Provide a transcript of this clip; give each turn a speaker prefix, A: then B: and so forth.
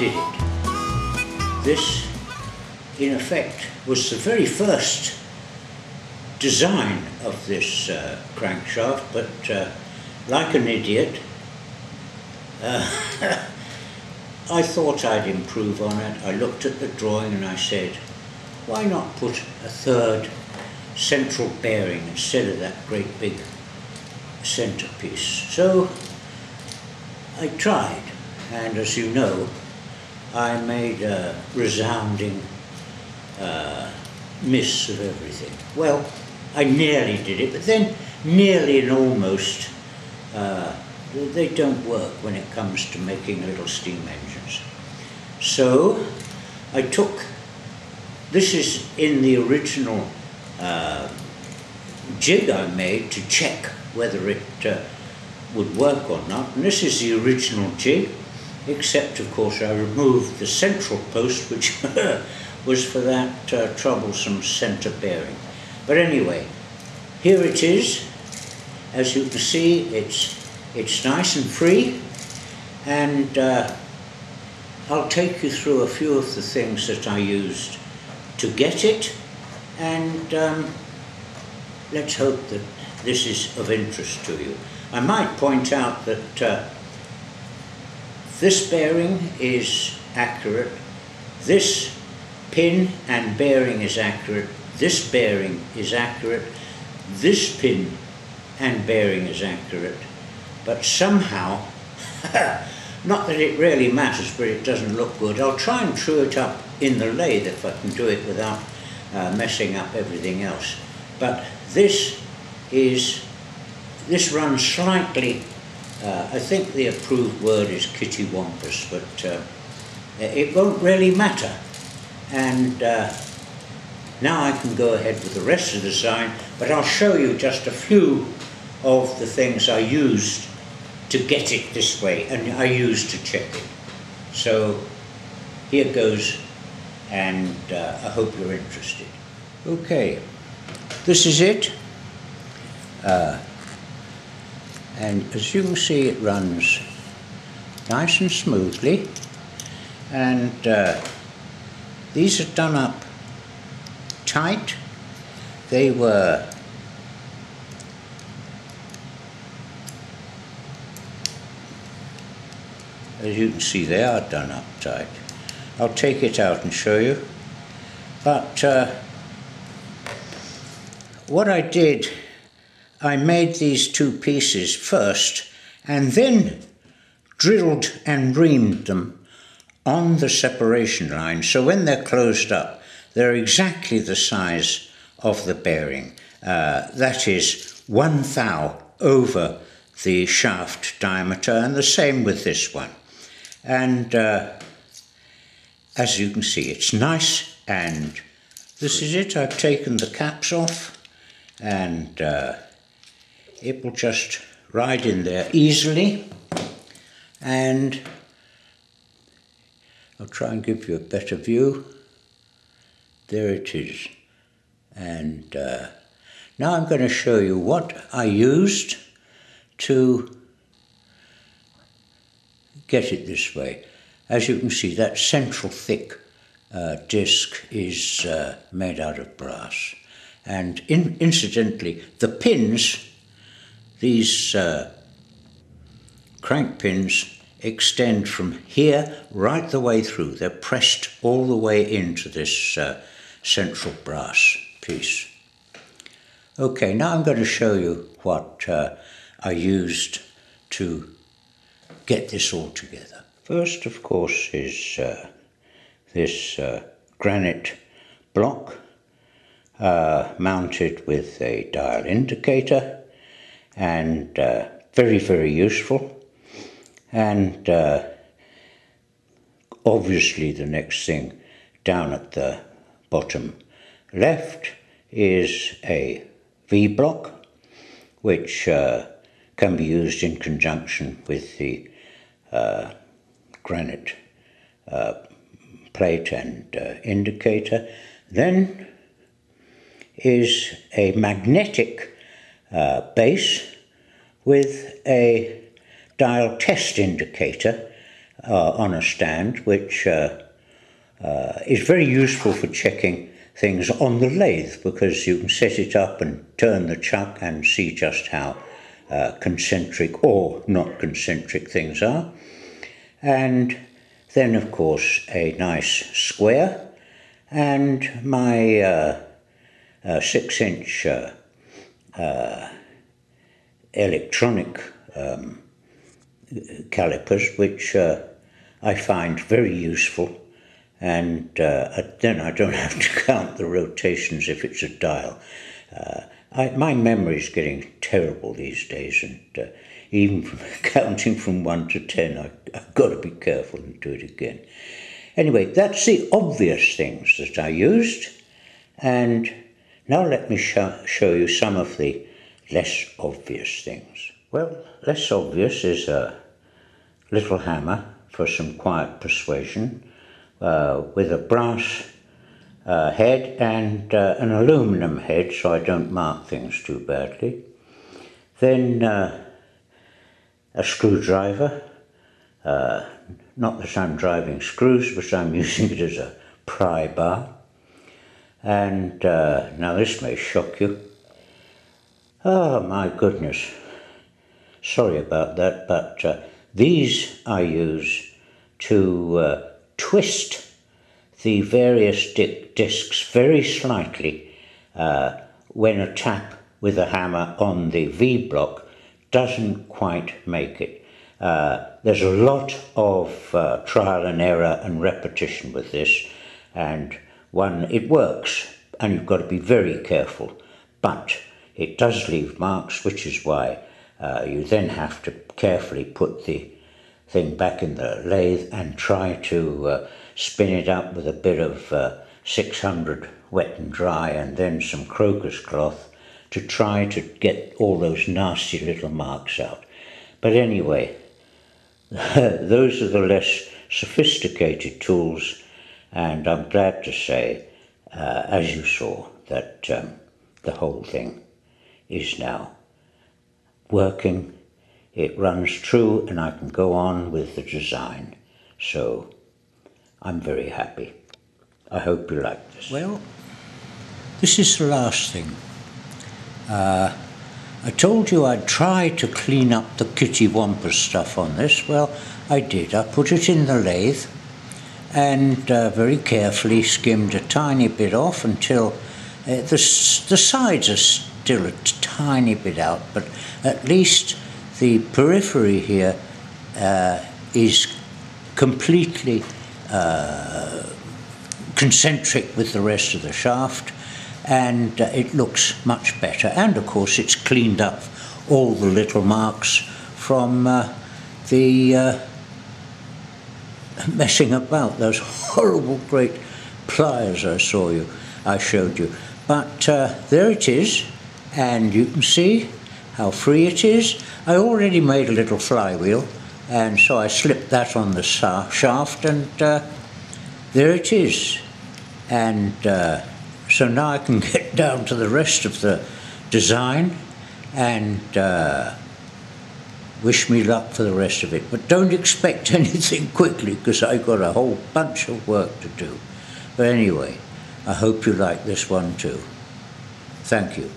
A: did it. This, in effect, was the very first design of this crankshaft, but like an idiot, I thought I'd improve on it. I looked at the drawing and I said, why not put a third central bearing instead of that great big centerpiece? So I tried, and as you know, I made a resounding miss of everything. Well, I nearly did it, but then nearly and almost, they don't work when it comes to making little steam engines. So I took, this is in the original jig I made to check whether it would work or not, and this is the original jig, except of course I removed the central post, which was for that troublesome center bearing. But anyway, here it is. As you can see, it's nice and free, and I'll take you through a few of the things that I used to get it, and let's hope that this is of interest to you. I might point out that this bearing is accurate, this pin and bearing is accurate, this bearing is accurate, this pin and bearing is accurate, but somehow, not that it really matters, but it doesn't look good. I'll try and true it up in the lathe if I can do it without messing up everything else. But this runs slightly, I think the approved word is kittywampus, but it won't really matter. And now I can go ahead with the rest of the design, but I'll show you just a few of the things I used to get it this way, and I used to check it. So here goes, and I hope you're interested. Okay, this is it. And as you can see, it runs nice and smoothly, and these are done up tight. They were as you can see, they are done up tight. I'll take it out and show you. But what I did, I made these two pieces first and then drilled and reamed them on the separation line, so when they're closed up, they're exactly the size of the bearing. That is 1 thou over the shaft diameter, and the same with this one. And as you can see, it's nice, and this is it. I've taken the caps off, and it will just ride in there easily, and I'll try and give you a better view. There it is. And now I'm going to show you what I used to get it this way. As you can see, that central thick disc is made out of brass. And incidentally, the pins, these crank pins, extend from here right the way through. They're pressed all the way into this central brass piece. Okay, now I'm going to show you what I used to get this all together. First, of course, is this granite block mounted with a dial indicator, and very, very useful. And obviously the next thing down at the bottom left is a V-block, which can be used in conjunction with the granite plate and indicator. Then is a magnetic base with a dial test indicator on a stand, which is very useful for checking things on the lathe, because you can set it up and turn the chuck and see just how concentric or not concentric things are. And then, of course, a nice square, and my 6-inch electronic calipers, which I find very useful, and then I don't have to count the rotations if it's a dial. My memory is getting terrible these days, and even counting from 1 to 10, I've got to be careful and do it again. Anyway, that's the obvious things that I used, and now let me show you some of the less obvious things. Well, less obvious is a little hammer for some quiet persuasion, with a brass head and an aluminum head, so I don't mark things too badly. Then a screwdriver, not that I'm driving screws, but I'm using it as a pry bar. And now this may shock you. Oh my goodness, sorry about that, but these I use to twist the various discs very slightly when a tap with a hammer on the V block doesn't quite make it. There's a lot of trial and error and repetition with this, and it works, and you've got to be very careful, but it does leave marks, which is why you then have to carefully put the thing back in the lathe and try to spin it up with a bit of 600 wet and dry, and then some crocus cloth to try to get all those nasty little marks out. But anyway, those are the less sophisticated tools, and I'm glad to say, as you saw, that the whole thing is now working. It runs true, and I can go on with the design. So I'm very happy. I hope you like this. Well, this is the last thing. I told you I'd try to clean up the kitty wampus stuff on this. Well, I did. I put it in the lathe and very carefully skimmed a tiny bit off until the sides are still a tiny bit out, but at least the periphery here is completely concentric with the rest of the shaft, and it looks much better. And of course it's cleaned up all the little marks from the messing about, those horrible great pliers I showed you. But there it is, and you can see how free it is. I already made a little flywheel, and so I slipped that on the shaft, and there it is. And so now I can get down to the rest of the design and wish me luck for the rest of it. But don't expect anything quickly, because I've got a whole bunch of work to do. But anyway, I hope you like this one too. Thank you.